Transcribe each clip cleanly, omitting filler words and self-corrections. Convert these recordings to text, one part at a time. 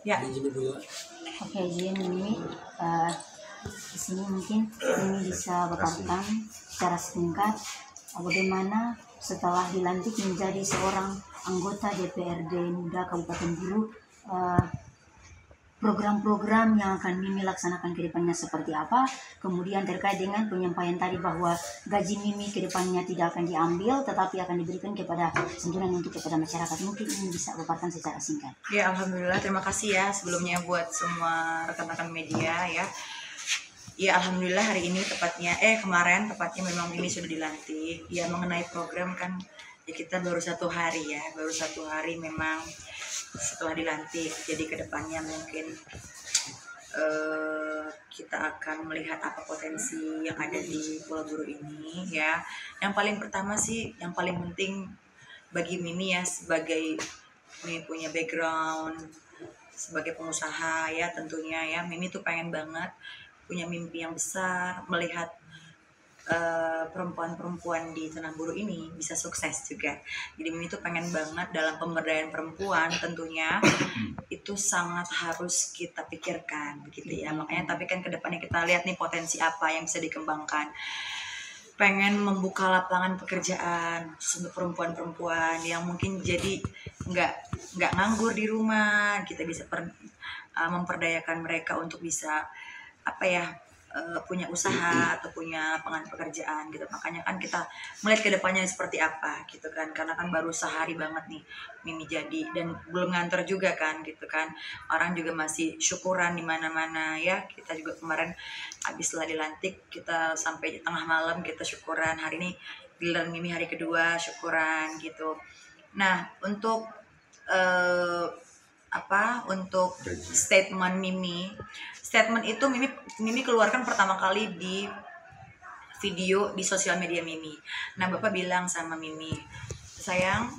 Ya. Oke, izin ini di sini mungkin ini bisa paparkan secara singkat bagaimana setelah dilantik menjadi seorang anggota DPRD Muda Kabupaten Buru, program-program yang akan Mimi laksanakan ke depannya seperti apa. Kemudian terkait dengan penyampaian tadi bahwa gaji Mimi ke depannya tidak akan diambil tetapi akan diberikan kepada santunan untuk kepada masyarakat. Mungkin ini bisa paparkan secara singkat. Ya, alhamdulillah, terima kasih ya sebelumnya buat semua rekan-rekan media ya. Ya, alhamdulillah hari ini kemarin tepatnya memang Mimi sudah dilantik. Ya, mengenai program kan ya kita baru satu hari memang setelah dilantik. Jadi kedepannya mungkin kita akan melihat apa potensi yang ada di Pulau Buru ini ya. Yang paling pertama sih, yang paling penting bagi Mimi ya, sebagai Mimi punya background sebagai pengusaha ya, tentunya ya Mimi tuh pengen banget punya mimpi yang besar melihat perempuan-perempuan di Tanah Buru ini bisa sukses juga. Jadi Mimi tuh pengen banget dalam pemberdayaan perempuan, tentunya itu sangat harus kita pikirkan gitu ya. Makanya tapi kan kedepannya kita lihat nih potensi apa yang bisa dikembangkan. Pengen membuka lapangan pekerjaan untuk perempuan-perempuan yang mungkin jadi nggak nganggur di rumah. Kita bisa memperdayakan mereka untuk bisa punya usaha atau punya lapangan pekerjaan gitu. Makanya kan kita melihat ke depannya seperti apa gitu kan, karena kan baru sehari banget nih Mimi jadi dan belum ngantor juga kan gitu kan. Orang juga masih syukuran di mana-mana ya. Kita juga kemarin habis setelah dilantik kita sampai tengah malam kita syukuran. Hari ini giliran Mimi hari kedua syukuran gitu. Nah, untuk untuk statement itu Mimi keluarkan pertama kali di video di sosial media Mimi. Nah, Bapak bilang sama Mimi, sayang,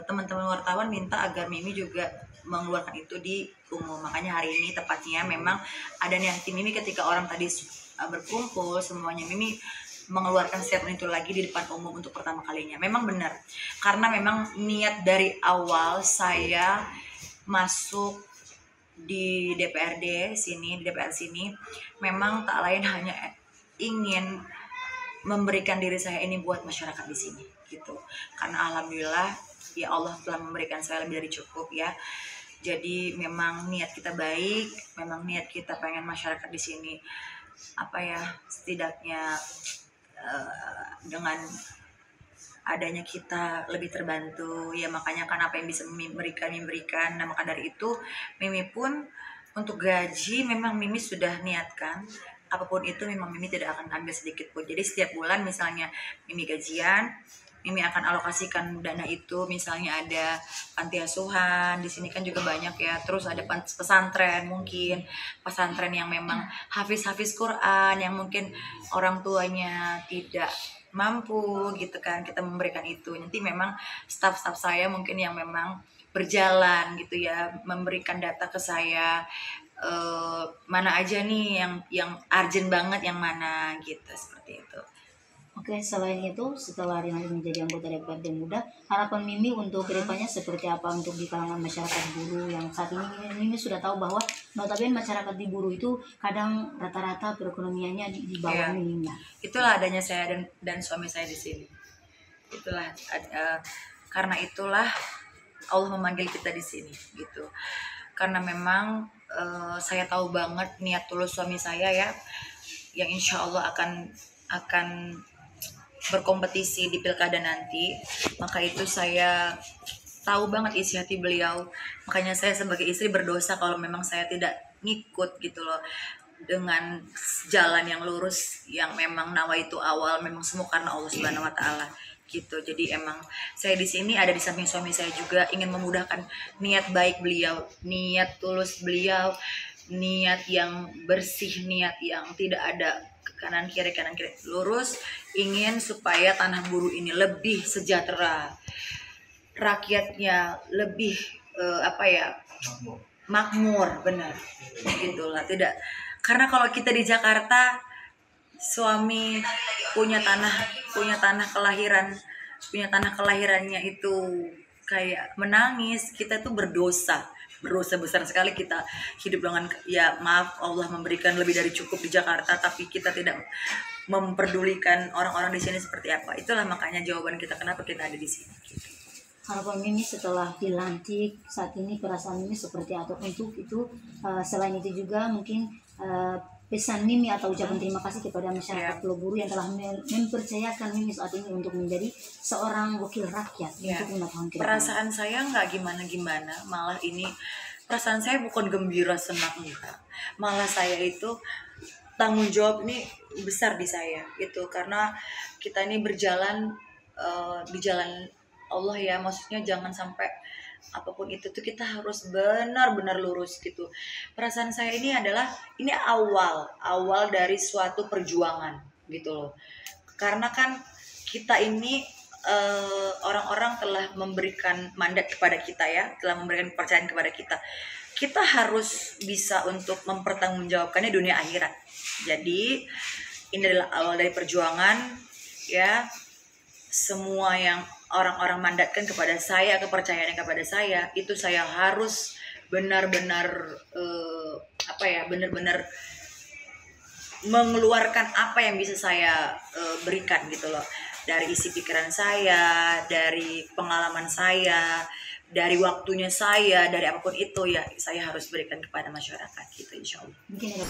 teman-teman wartawan minta agar Mimi juga mengeluarkan itu di umum. Makanya hari ini tepatnya memang ada niat Mimi ketika orang tadi berkumpul semuanya, Mimi mengeluarkan statement itu lagi di depan umum untuk pertama kalinya. Memang benar, karena memang niat dari awal saya masuk di DPRD sini, memang tak lain hanya ingin memberikan diri saya ini buat masyarakat di sini gitu. Karena alhamdulillah ya Allah telah memberikan saya lebih dari cukup ya. Jadi memang niat kita baik, memang niat kita pengen masyarakat di sini setidaknya dengan adanya kita lebih terbantu ya. Makanya kan apa yang bisa Mimi berikan. Nah, maka dari itu Mimi pun untuk gaji memang Mimi sudah niatkan apapun itu memang Mimi tidak akan ambil sedikit pun. Jadi setiap bulan misalnya Mimi gajian, Mimi akan alokasikan dana itu. Misalnya ada panti asuhan di sini kan juga banyak ya, terus ada pesantren, mungkin pesantren yang memang hafiz Quran yang mungkin orang tuanya tidak mampu gitu kan, kita memberikan itu. Nanti memang staff saya mungkin yang memang berjalan gitu ya, memberikan data ke saya mana aja nih yang urgent banget, yang mana gitu, seperti itu. Oke, selain itu setelah dilantik menjadi anggota DPRD Muda, harapan Mimi untuk kedepannya seperti apa untuk di kalangan masyarakat Buru yang saat ini Mimi sudah tahu bahwa notabene masyarakat di Buru itu kadang rata-rata perekonomiannya di bawah minimnya. Itulah adanya saya dan suami saya di sini. Itulah karena itulah Allah memanggil kita di sini gitu. Karena memang saya tahu banget niat tulus suami saya ya, yang insya Allah akan berkompetisi di pilkada nanti. Maka itu saya tahu banget isi hati beliau. Makanya saya sebagai istri berdosa kalau memang saya tidak ngikut gitu loh dengan jalan yang lurus, yang memang nawaitu awal memang semua karena Allah Subhanahu wa taala gitu. Jadi emang saya di sini ada di samping suami saya juga ingin memudahkan niat baik beliau, niat tulus beliau, niat yang bersih, niat yang tidak ada kanan kiri lurus, ingin supaya Tanah Buru ini lebih sejahtera, rakyatnya lebih makmur, benar gitulah. Tidak, karena kalau kita di Jakarta, suami punya tanah kelahirannya itu kayak menangis, kita tuh berdosa besar sekali kita hidup dengan, ya maaf, Allah memberikan lebih dari cukup di Jakarta, tapi kita tidak memperdulikan orang-orang di sini seperti apa. Itulah makanya jawaban kita kenapa kita ada di sini. Harapan Mimi setelah dilantik saat ini, perasaan Mimi seperti apa untuk itu? Selain itu juga mungkin pesan Mimi atau ucapan terima kasih kepada masyarakat Pulau Buru yang telah mempercayakan Mimi saat ini untuk menjadi seorang wakil rakyat untuk 5 tahun ke depan. Perasaan saya nggak gimana-gimana, malah ini perasaan saya bukan gembira senang, enggak. Malah saya itu tanggung jawab ini besar di saya itu, karena kita ini berjalan di jalan Allah ya, maksudnya jangan sampai apapun itu tuh kita harus benar-benar lurus gitu. Perasaan saya ini adalah ini awal dari suatu perjuangan gitu loh, karena kan kita ini orang-orang telah memberikan mandat kepada kita ya, telah memberikan kepercayaan kepada kita. Kita harus bisa untuk mempertanggungjawabkannya dunia akhirat. Jadi ini adalah awal dari perjuangan ya. Semua yang orang-orang mandatkan kepada saya, kepercayaannya kepada saya, itu saya harus benar-benar benar-benar mengeluarkan apa yang bisa saya berikan gitu loh, dari isi pikiran saya, dari pengalaman saya, dari waktunya saya, dari apapun itu ya saya harus berikan kepada masyarakat gitu, insya Allah. Mungkin ada